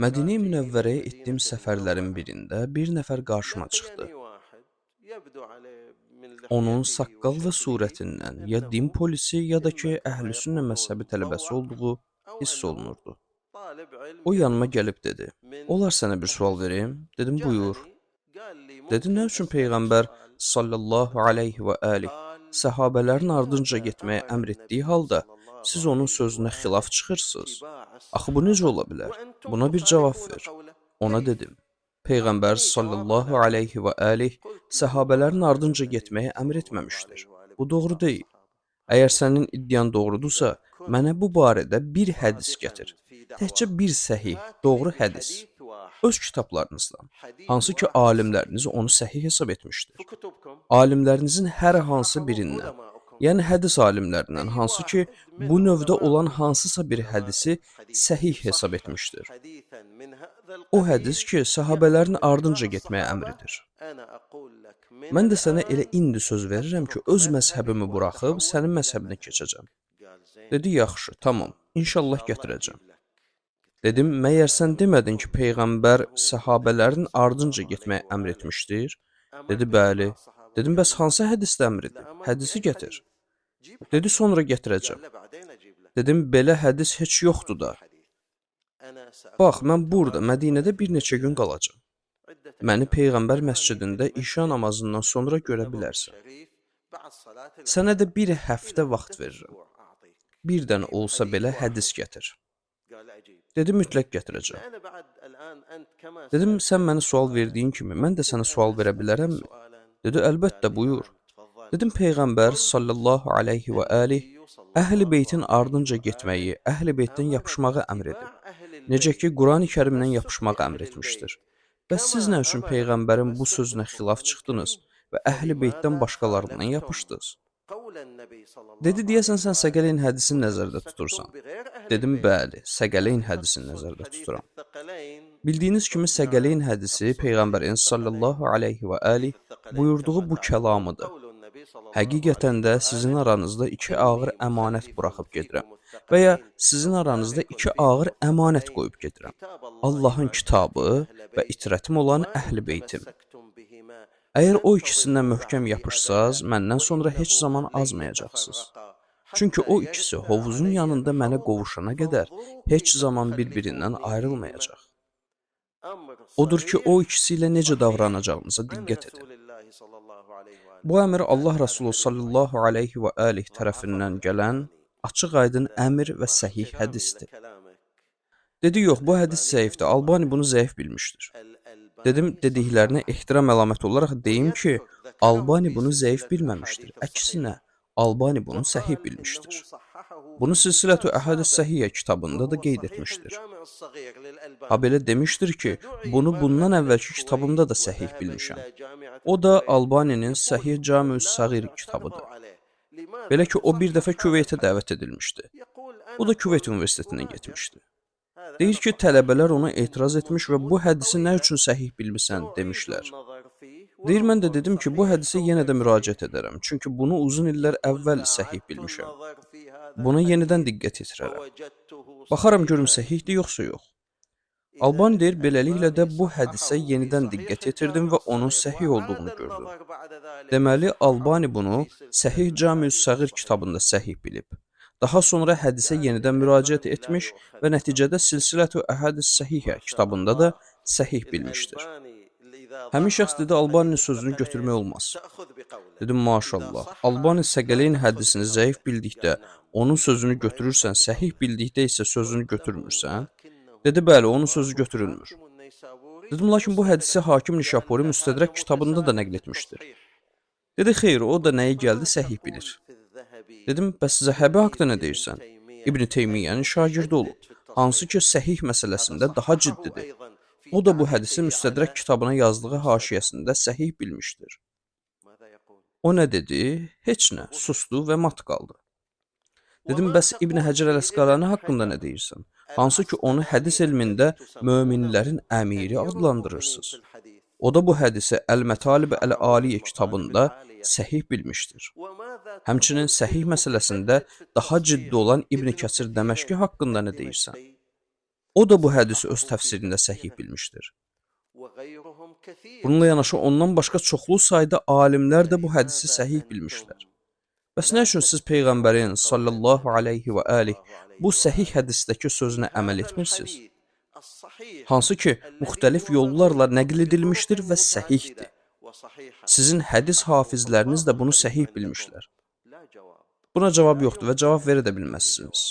Mədinə-i Münəvvərəyə etdiyim səfərlərin birində bir nəfər qarşıma çıxdı. Onun saqqal və surətindən ya din polisi, ya da ki, əhlüsünnə məzhəbi tələbəsi olduğu hiss olunurdu. O yanıma gəlib dedi: "Olar sənə bir sual verim?" Dedim: "Buyur." Dedi: "Nə üçün Peyğəmbər sallallahu aleyhi və aleyh səhabələrin ardınca getməyə əmr etdiyi halda siz onun sözünə xilaf çıxırsınız? Axı bu necə ola bilər? Buna bir cavab ver." Ona dedim: "Peyğəmbər sallallahu aleyhi və aleyh səhabələrin ardınca getməyə əmr etməmişdir. Bu doğru deyil. Əgər sənin iddian doğrudursa, mənə bu barədə bir hədis gətir. Təkcə bir səhih, doğru hədis. Öz kitablarınızdan, hansı ki alimləriniz onu səhih hesab etmişdir. Alimlərinizin hər hansı birindən, yəni hədis alimlərindən, hansı ki bu növdə olan hansısa bir hədisi səhih hesab etmişdir. O hədis ki, səhabələrin ardınca getməyə əmr edir. Mən də sənə elə indi söz verirəm ki, öz məzhəbimi buraxıb sənin məzhəbinə keçəcəm." Dedi: "Yaxşı, tamam, inşallah gətirəcəm." Dedim: "Məyər sən demədin ki, Peyğəmbər səhabələrin ardınca getməyə əmr etmişdir?" Dedi: "Bəli." Dedim: "Bəs hansı hədisdə əmr edib? Hədisi gətir." Dedi: "Sonra gətirəcəm." Dedim: "Belə hədis heç yoxdur da. Bax, mən burada Mədinədə bir neçə gün qalacam. Məni Peyğəmbər məscidində işa namazından sonra görə bilərsən. Sənə də bir həftə vaxt verirəm. Bir dənə olsa belə hədis gətir." Dedi: "Mütləq gətirəcəm." Dedim: "Sən mənə sual verdiyin kimi, mən də sənə sual verə bilərəmmi?" Dedi: "Əlbəttə, buyur." Dedim: "Peyğəmbər sallallahu aleyhi və aleyh əhl-i beytin ardınca getməyi, əhl-i beytdən yapışmağı əmr edib. Necə ki, Qurani Kərimdən yapışmağı əmr etmişdir. Bəs siz nə üçün Peyğəmbərin bu sözünə xilaf çıxdınız və əhl-i beytdən başqalarından yapışdınız?" Dedi: "Deyəsən sən Səqələyn hədisini nəzərdə tutursan." Dedim: "Bəli, Səqələyn hədisini nəzərdə tuturam. Bildiyiniz kimi Səqələyn hədisi Peyğəmbərin sallallahu aleyhi və aleyh buyurduğu bu kəlamıdır. Həqiqətən də sizin aranızda iki ağır əmanət buraxıb gedirəm və ya sizin aranızda iki ağır əmanət qoyub gedirəm. Allahın kitabı və itirətim olan əhl-i beytim. Əgər o ikisindən möhkəm yapışsaz, məndən sonra heç zaman azmayacaqsınız. Çünki o ikisi hovuzun yanında mənə qovuşana qədər heç zaman bir-birindən ayrılmayacaq. Odur ki, o ikisi ilə necə davranacağınıza diqqət edin." Bu əmr Allah Resulü sallallahu aleyhi və aleyh tərəfindən gələn açıq-aydın əmr və səhih hədisdir. Dedi: "Yox, bu hədis zəifdir. Albani bunu zəif bilmişdir." Dedim: "Dediklərinə ehtiram əlaməti olaraq deyim ki, Albani bunu zəif bilməmişdir. Əksinə, Albani bunu səhih bilmişdir. Bunu Silsilətü Əhadis Səhiyyə kitabında da qeyd etmişdir. Ha belə demişdir ki, bunu bundan əvvəlki kitabımda da səhih bilmişəm. O da Albaninin Səhih Cami-ü's Səğir kitabıdır. Belə ki, o bir dəfə Küveytə dəvət edilmişdi. O da Küveyt Universitetinə getmişdi. Deyir ki, tələbələr ona etiraz etmiş və bu hədisi nə üçün səhih bilmirsən demişlər. Deyir, mən də dedim ki, bu hədisə yenə də müraciət edərəm. Çünki bunu uzun illər əvvəl səhih bilmişəm. Buna yenidən diqqət yetirərəm. Baxaram görüm səhihdir yoxsa yox. Albani deyir, beləliklə də bu hədisə yenidən diqqət yetirdim və onun səhih olduğunu gördüm. Deməli, Albani bunu Səhih Cami-ü's Səğir kitabında səhih bilib. Daha sonra hədisə yenidən müraciət etmiş və nəticədə Silsilətü Əhadis Səhiyyə kitabında da səhih bilmişdir. Həmin şəxs dedi, Albaninin sözünü götürmək olmaz. Dedim, maşallah, Albani Səqələyn hədisini zəif bildikdə onun sözünü götürürsən, səhih bildikdə isə sözünü götürmürsən? Dedi, bəli, onun sözü götürülmür. Dedim, lakin bu hədisi Hakim Nişapuri Müstədrək kitabında da nəql etmişdir. Dedi, xeyr, o da nəyi gəldi səhih bilir. Dedim, bəs Zəhəbi haqda nə deyirsən? İbn Teymiyyənin şagirdi olub, hansı ki səhih məsələsində daha ciddidir. O da bu hədisi Müstədrək kitabına yazdığı haşiyəsində səhih bilmişdir. O nə dedi? Heç nə, sustu və mat qaldı. Dedim, bəs İbn Həcər Ələsqalani haqqında nə deyirsən? Hansı ki onu hədis elmində möminlərin əmiri adlandırırsınız. O da bu hədisi Əl-Mətalib Əl-Aliyə kitabında səhih bilmişdir. Həmçinin səhih məsələsində daha ciddi olan İbn Kəsir Dəməşqi haqqında nə deyirsən? O da bu hədisi öz təfsirində səhih bilmişdir. Bununla yanaşı ondan başqa çoxlu sayda alimlər də bu hədisi səhih bilmişlər. Bəs nə üçün siz Peyğəmbərin sallallahu aleyhi və aleyh bu səhih hədisdəki sözünə əməl etmirsiniz? Hansı ki, müxtəlif yollarla nəql edilmişdir və səhihdir. Sizin hədis hafizləriniz də bunu səhih bilmişlər. Buna cavab yoxdur və cavab verə də bilməzsiniz.